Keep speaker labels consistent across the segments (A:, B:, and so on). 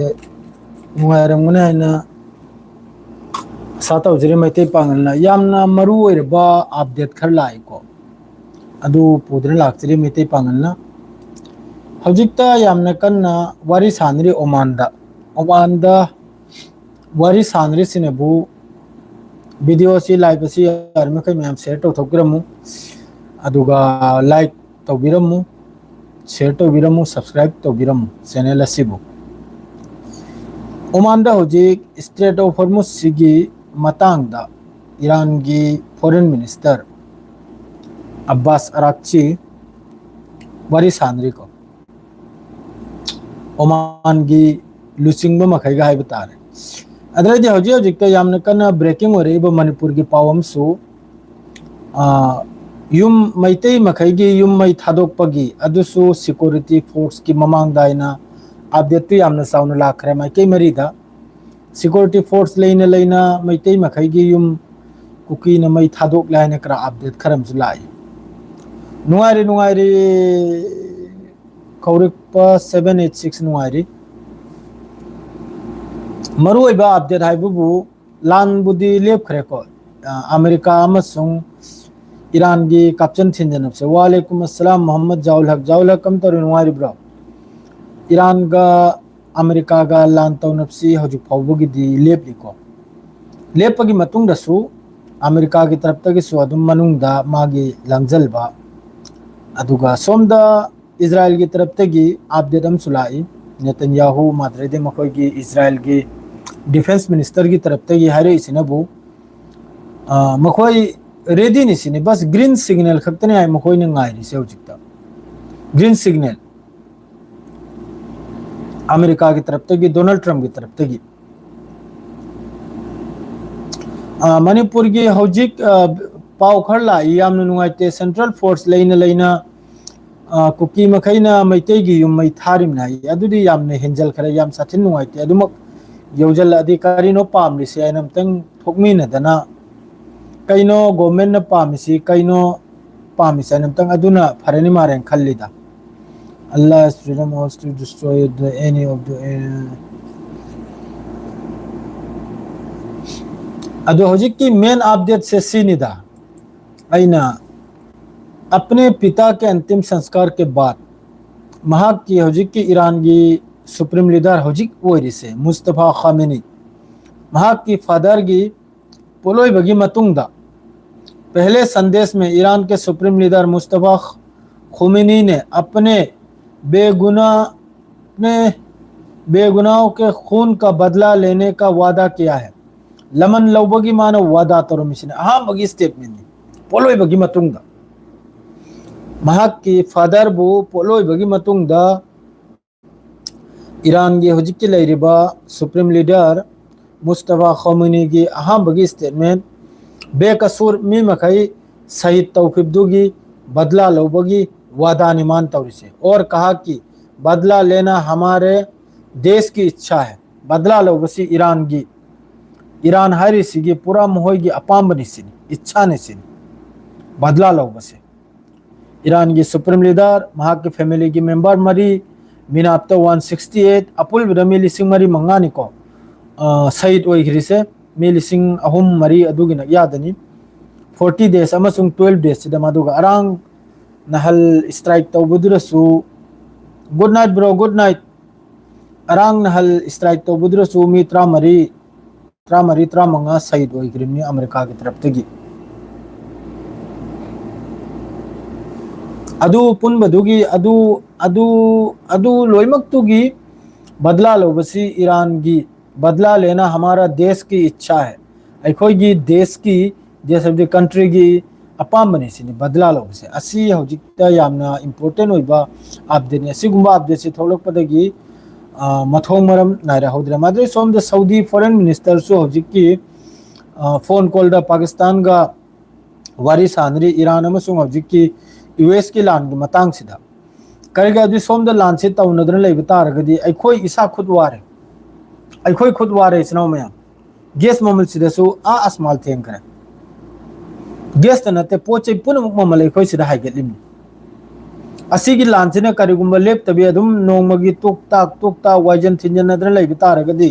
A: नुंगाइरमगने हाइना साता उजरे मैते पांगलना यामना मरु ओइरबा अपडेट खर लाइको अदु पुदरे लाक्चरी मैते पांगलना हौजिकता यामना कन्ना वारी सानरी ओमानदा वारी सानरी सिनेबु वीडियो सी लाइव सी यारमखै मैम शेयर तौथोकरमु अदुगा लाइक तौबिरमु शेयर तौबिरमु सब्सक्राइब तौबिरमु चैनल असिबु ओमानदा हौजिक स्ट्रेट ऑफ हॉर्मुज सिगी मतंगदा ईरान की फॉरेन मिनिस्टर अब्बास अराक्ची वारी सानरी को ओमान की लुचिंग मखैगा है बतारे अदरदि हौजिक हौजिक यामना कन्ना ब्रेकिंग हो रही मणिपुर की पावमसु युम मैतै मखैगी युम मै थादोकपगी अदुसु सिक्योरिटी फोर्स की ममांगदाइना अपडेट तो यामना साउना लाखरे माइकै मरीदा सिक्योरिटी फोर्स लेना मैतै मखैगी युम कुकी न मै थादोक लाइना करा अपडेट खरमसु लाई नुंगाइरी कौरिकपा 786 नुंगाइरी मरुइबा अपडेट हाइबुबु लान बुदी लेपखरे को अमेरिका अमसुंग ईरान की कापचन थिनजनबसे वालेकुम अस्सलाम मोहम्मद जाउल हक कम तोर नुंगाइरी ब्रो ईरान का अमेरिका का लान तौनबसी हौजिक फाउबगी लेपलिको लेपगी मतुंगदसु अमेरिका की तरफ तगिसु अदुम मनुंगदा मागी लंगजलबा अदुगा सोमदा इजराइल की तरफ तगी अपडेट अम सुलाई नेतन्याहू माद्रेदे मखोगी इजराइल की डिफेंस मिनिस्टर की तरफ तगी हारे इसिनबु मखोई रेडी निसिने बस ग्रीन सिग्नल खक्तने आय मखोई ने ngairi से हौजिकता ग्रीन सिग्नल अमेरिका की तरफ तगी डोनाल्ड ट्रम्प की तरफ तगी मणिपुर की हौजिक पाव खरला यामना नुंगाइते सेंट्रल फोर्स लेना कुकी मखैना मैतैगी युम मै थारिम नाई अदुदी यामना हेंजल खरे याम साथिन नुंगाइते अदुमक यौजल अधिकारी नो पामलिसे आइनमतंग थोकमिनदना कइनो गवर्नमेंट न पामिसी कइनो पामिसे आइनमतंग अदुना फरनि मारेन खल्लिदा Allah is freedom wants to destroy any of the अदो हौजिक की मेन अपडेट से सीनिदा आइना अपने पिता के अंतिम संस्कार के बाद महाक की हौजिक की ईरान की सुप्रीम लीडर हौजिक ओइरी से मुस्तफा खामेनी महाक की फादर की पोलोई बगी मतुंगदा पहले संदेश में ईरान के सुप्रीम लीडर मुस्तफा खामेनी ने अपने बेगुनाहों के खून का बदला लेने का वादा किया है लमन लौबगी मानो वादा तरो मिशन अहम बगी स्टेटमेंट पोलोई बगी मतुंगदा महाक की फादर बु पोलोई बगी मतुंगदा ईरान की हौजिक की लेरिबा सुप्रीम लीडर मुस्तफा खामेनी की अहम बगी स्टेटमेंट बेकसूर मी मखई शहीद तौफिबदुगी बदला लौबगी वादा निमान तौरिसे और कहा कि बदला लेना हमारे देश की इच्छा है बदला लौबसी ईरान हरी सिगी पूरा मोहगी अपाम्बनी सिनी इच्छा ने सिनी बदला लौबसे ईरान की सुप्रीम लीडर महाक की फैमिली की मेंबर मरी मिनाप्तो 168 अपुल रमी लिसिंग मरी मंगानी को शहीद ओइग्री से मी लिसिंग अहुम मरी अदुगिना यादनी 40 days अमसुंग 12 days सिदा मदुगा अरांग नहल स्ट्राइक तौबुद्रसु good night bro good night अरांग नहल स्ट्राइक तौबुद्रसु मी 35 शहीद ओइग्रिमी अमेरिका की तरफ तगी अदु पुनबदुगी अदु लोइमक्तुगी बदला लोबसी ईरान की बदला लेना हमारा देश की इच्छा है अखोगी देश की जैसे कंट्री की अपाम्बनी सिनी बदला लोबसे असी हौजिकता यामना इंपोर्टेंट होइबा अपडेट ने सिगुंबा अपडेट से थोलकपदगी मथोंग मरम नायरा हौद्रे माद्रे सोम द सऊदी फॉरेन मिनिस्टर सो हौजिकी फोन कॉल द पाकिस्तान का वारी सानरी ईरान अमसुंग हौजिकी यूएस की लान की मतंग सिदा करेगा अदि सोम द लान से तौनदन लेब तारगदी अखोई इसा खुद वारे इसनाव मया गैस ममल सिदसु असमाल थेंग करे गैस नते पोचे पुन ममल अखोई सिदा हाइगेलिम असीगी लांचने करिगुंबा लेप्तबी अदुम नोंमगी तुक ताक वाइजन थिंजनद्र लैब तारगदी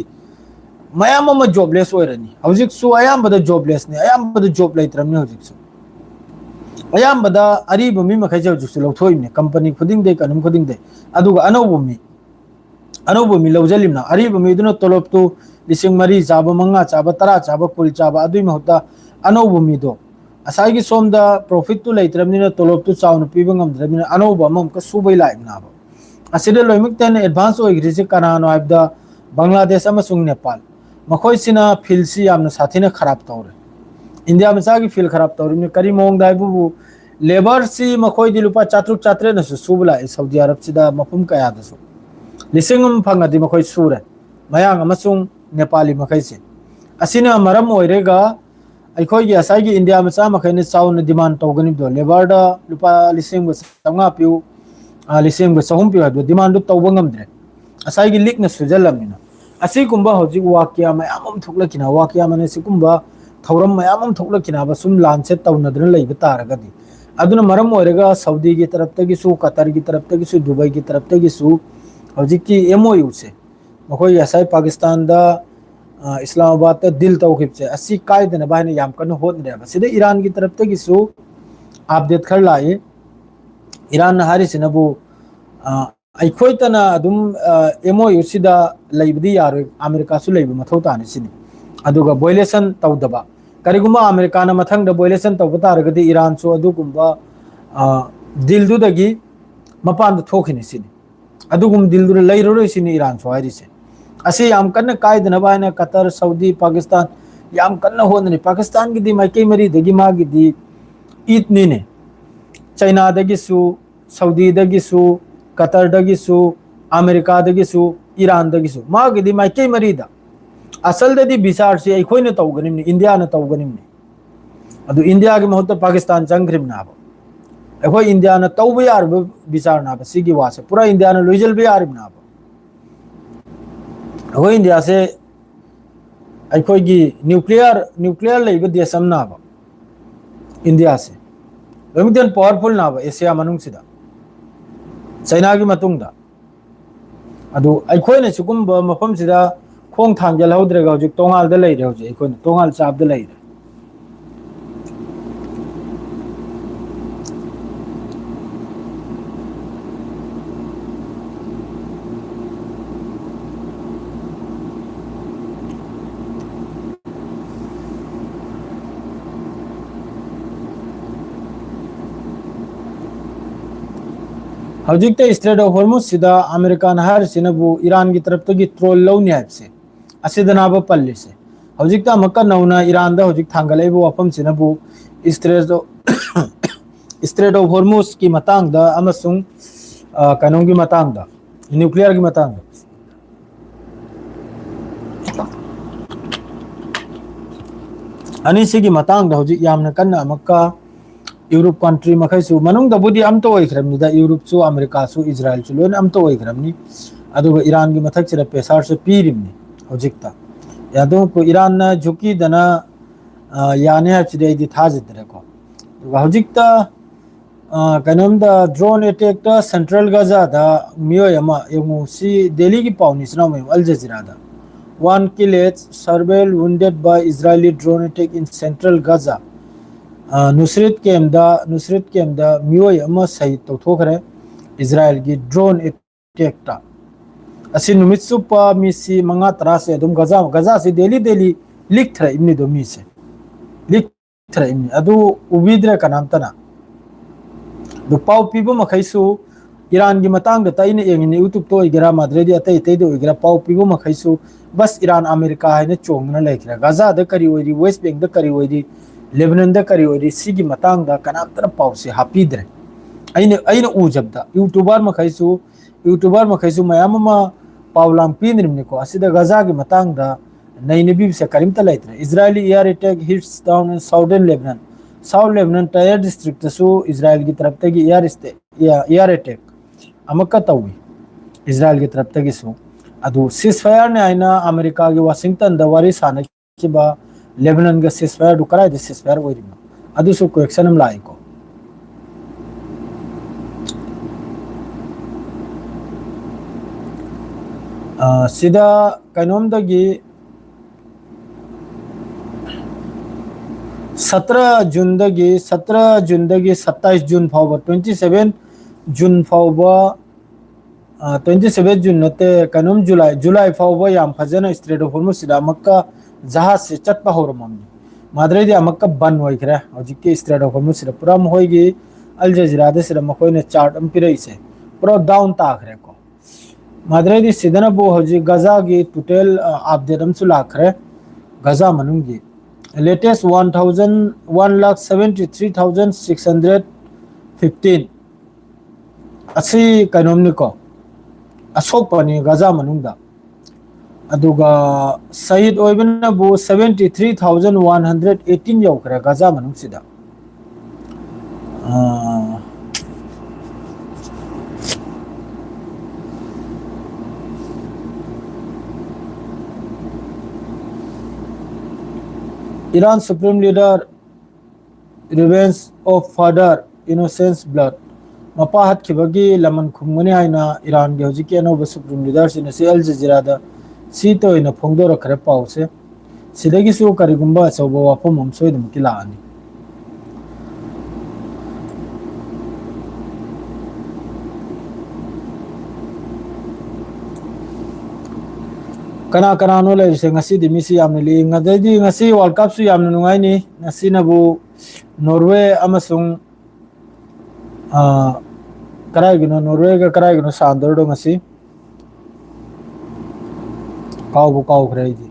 A: मयाम अमा जॉबलेस ओइरनी हौजिकसु अयामबदा जॉबलेस ने अयामबदा जॉब लैत्रमने हौजिकसु अयामबदा अरीब मी मखैजे हौजिकसु लौथोइने कंपनी खुदिंग दे कनुम खुदिंग दे अदुगा अनौबो मी लौजलिमना अरीब मी दुना तोलोपतु लिसिंग मरी चाबा मंगा चाबा तरा चाबा कुल चाबा अदुई महता अनौबो मी दो असाइगी सोमदा प्रॉफिट तु लैत्रमनिना तोलोपतु चाउन पीबा ngamद्रमनिना अनौबो अमम का सुबै लाइमनाबो असिदे लोइमक्तेन एडवांस ओइग्रिसे कनानो आइबदा बांग्लादेश अमसुंग नेपाल मखोइसिना फिलसी यामना साथिना खराब तौरे इंडिया मचागी फिल खराब तौरे करी मोंग दाइबु लेबर सी मखोइ दि लुपा 4-4 नसु सुबला सऊदी अरब सिदा मफुम कया दसु लिसिंगम फंगदि मखोइ सुरे मयांग अमसुंग नेपाली मखैसे असिना मरम ओइरेगा अखोइगी असाइगी इंडिया मचा मखैने चाउन डिमांड तौगनि दो लेबर दा लुपा लिसिंग संगा पिउ लिसिंग सहुम पिउ दो डिमांड दो तौबा ngamdre असाइगी लिक न सुजलमनिना असिकुंबा हौजिक वाक्या मयामम थोक्लकिना वाक्या माने सिकुंबा थौरम मयामम थोक्लकिना बसुम लांचे तौनद्र लैब तारगदी अदुना मरम ओइरेगा सऊदी की तरफ तगिसु कतर की तरफ तगिसु दुबई की तरफ तगिसु हौजिक की एमओयू से मखोइ असाइ पाकिस्तान दा इस्लामाबाद ता दिल तौखिबसे असि कायदना बायने याम कन होतनेबा सिदे ईरान की तरफ तगिसु अपडेट खर लाए ईरान हारिसिनबु अखोइतना अदुम एमओयू सिदा लैबदी यारो अमेरिका सु लैब मथौ ताने सिनी अदुगा वायलेशन तौदबा करिगुमा अमेरिका ना मथंग द वायलेशन तौब तारगदी ईरान सु अदुगुंबा दिल दुदगी मपान द थोखिनि सिनी अदुगुम दिल दुर लैरोरो सिनी ईरान सु हारिसे असे याम कन्न कायदना बायना कतर सऊदी पाकिस्तान याम कन्न होननि पाकिस्तान की दी माइके मरी दगी मागी दी इतनी ने चाइना दगिसु सऊदी दगिसु कतर दगिसु अमेरिका दगिसु ईरान दगिसु मागी दी माइके मरीदा असल ददी बिचार से अखोइने तौगनिमनि इंडिया न तौगनिमनि अदु इंडिया के महत्व पाकिस्तान चंग्रिमनाबो अखोइ इंडिया न तौब यारबो बिचार नाबो सिगी वासे पूरा इंडिया न लोइजल बे यारिमनाबो अखोइ इंडिया से अखोइगी न्यूक्लियर लैब देशम नाबो इंडिया से लोमिदन पावरफुल नाबो एशिया मनुंगसिदा चाइना की मतुंगदा अदु अखोइने सुकुंबा मफमसिदा खोंग थांगल हौद्रेगा हौजिक तोंगाल द लैरे हौजिक अखोइने तोंगाल चाब द लैरे हौजिक स्ट्रेट ऑफ हॉर्मुज सिदा अमेरिका नहर सिनबु ईरान की तरफ तगी ट्रोल लौनी से असिदनाब पल्ले से हौजिक अमक्का नौना ईरान दा हौजिक थांगलेबु वफम सिनबु स्ट्रेट ऑफ हॉर्मुज की मतांग दा अमसुंग कनों की मतांग दा न्यूक्लियर की मतांग दा अनिसी की मतांग दा हौजिक यामना कन्ना अमक्का यूरोप कंट्री मखैसु मनुंग दबुदी अमतो ओइख्रमनिदा यूरोप सु अमेरिका सु इजराइल सु लोन अमतो ओइख्रमनि अदुगा ईरान की मथक सिरा पेसार से पीरिमनि हौजिकता यादो को ईरान ना झुकी दना याने हचदे दि थाजिद्रे को हौजिकता कनम दा ड्रोन अटैक ता सेंट्रल गाजा दा मियोयमा यमु सी दिल्ली की पाउनिसना में अल जजीरा दा 1 killed several wounded by Israeli drone attack in central Gaza Nusrat केमदा मियोय अमा शहीद तौथोखरे इजराइल की ड्रोन अटैक ता असि नुमित सुपा मिसी मंगा तरा से अदुम गजा से डेली लिख थरा इमनि दो मी से लिख थरा इमनि अदु उबिद्रे कनाम तना दो पाउ पीबो मखैसु ईरान की मतंग द ताइने एंगिने यूट्यूब तो इगरा माद्रेदी अतै तै दो इगरा पाउ पीबो मखैसु बस ईरान अमेरिका है ने चोंगना लेखरा गजा द करी ओइरी वेस्ट बैंक द करी ओइरी लेबनान द करी ओइरी सिगी मतंग द कनाम तना पाउ से हापीद्रे अइने उजबदा यूट्यूबर मखैसु मयाममा पाउलाम पीनिरमने को असिदा गजा की मतंग द नैनबी से करीमता लैत्रे Israeli air attack hits down in south Lebanon Tyre district सु इजराइल की तरफ तगी एयर अटैक अमक्का तौवी इजराइल की तरफ तगी सु अदु सीजफायर ने आइना अमेरिका की वाशिंगटन द वारी साना किबा लेबनान का सीजफायर दु कराय द सीजफायर ओइरिनो अदु सु को एक्शन लाई को सिदा कनोमदगी 17 जून दगी 27 जून फाव 27 जून फाव 27 जून नते कनोम जुलाई फाव याम फजना स्ट्रेट ऑफ हॉर्मुज सिदा मक्का जहाज से चटपा होरममनी माद्रेदी अमक्का बन होइखरे हजिके स्ट्रेट ऑफ हॉर्मुज सिदा पूरा महोइगी अल जजीरा दे सिदा मकोइने चार्ट अम पिरैसे पूरा डाउन ताखरे को माद्रेदी सिदना बो हजि गजा की टोटल अपडेट अमसु लाखरे गजा मनुंगी लेटेस्ट 1,73,615 असी कनोमनिको असोपनी गजा मनुंगदा अदुगा शहीद ओइबना बो 73,118 यौखरे गजा मनुंगसिदा Iran Supreme Leader revenge of father innocence blood mapa hat khibagi laman khumgani aina Iran ge hoji ke no Supreme Leader sin se Al Jazeera da si to ina phongdo ra khare pau se sidagi su karigumba sobo wapom momsoi dum kila ani kana kana no le se ngasi dimisi yamne li ngadadi ngasi world cup su yamne nungai ni ngasi na bu Norway amasung karai gino Norway ga karai gino sandor do ngasi kau khrei di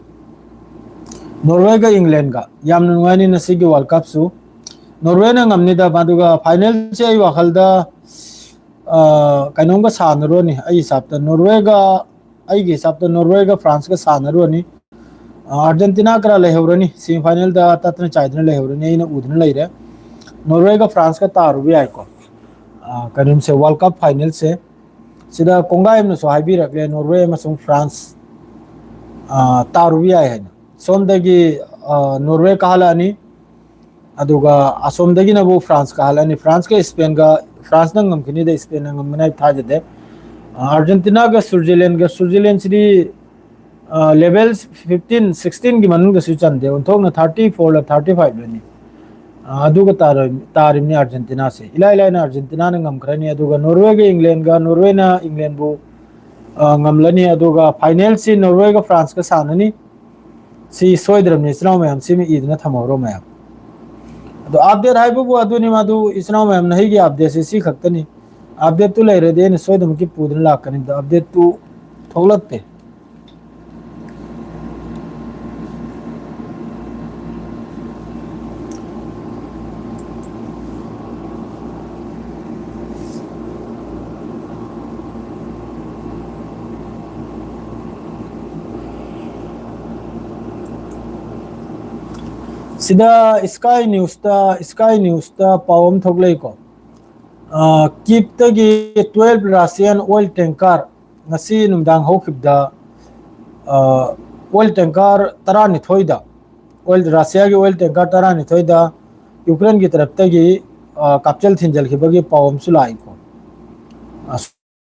A: Norway ga England ga yamne nungai ni nasi gi world cup su Norway na ngamni da baduga final che ai wakhalda kainong ga sanro ni ai sabta Norway ga आई हिसाब तो Norway का France का सानरुनी Argentina करा लेहवरनी semifinal दा ततने चाइदने लेहवरनी इन उदने लेरे Norway का France का तारु भी आइको करीम से वर्ल्ड कप फाइनल से सिदा कोंगायम न सो हाइबी रखले नॉर्वे मसुंग फ्रांस तारु भी आइ है सोमदगी नॉर्वे कहलानी अदुगा असोमदगी न वो फ्रांस कहलानी फ्रांस के स्पेन का फ्रांस न ngमखिनी दे स्पेन न ngमनाय थाजदे अर्जेंटीना का स्विट्जरलैंड से लेवल 15-16 की मनुंग दसु चंदे उनथोक न 34 ला 35 लेनी अदुगा तारिमनी अर्जेंटीना से इला ना अर्जेंटीना न ngमखरनी अदुगा नॉर्वे के नॉर्वे ना इंग्लैंड बो ngमलनी अदुगा फाइनल से नॉर्वे का फ्रांस का साननी सी सोइद्रमनी इस्राव में हम सी में ईदना थमोरो में तो अपडेट हाइबो बो अदुनी मादु इस्राव में हम नहीं की अपडेट से सी खक्तनी अपडेट तो ले रहे ने सोइदम की पूदन लाकनी द अपडेट तो थोलते सिदा स्काई न्यूज़ ता पावम थोगले को कीप तगी 12 Russian oil tanker ngasi numdang hokibda oil tanker tarani thoida oil Russia ki oil tanker tarani thoida Ukraine ki taraf tagi capture thinjal khibagi pawam sulai ko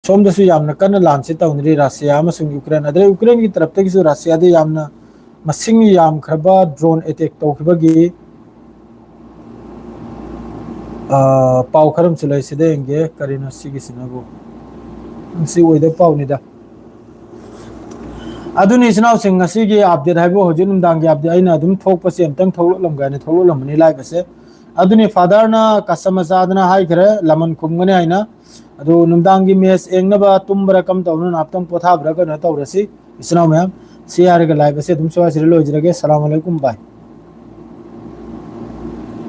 A: somda su yamna kan lan se tawnri Russia amasung Ukraine adre Ukraine ki taraf tagi su Russia de yamna masing yam khaba drone attack tawkhibagi पाव खरम चलाई सिदे एंगे करीना सिगी सिनागो सी ओइदे पाव निदा अदुनि सिनाव सिंग सिगी update हाइबो होजुन Dange update आइना दुम थोक पसे एमतंग थोलम गाने थोलम नि लाइ बसे अदुनि father ना कसम सादना हाइ करे लमन खुमगने आइना अदु नुमदांगी मेस एंगनबा तुमबरा कम तौन आपतंग पोथा ब्रग न तौरसी सिनाव मैम सी आर के लाइ बसे तुम सवा सिरलो इजरगे अस्सलाम वालेकुम बाय।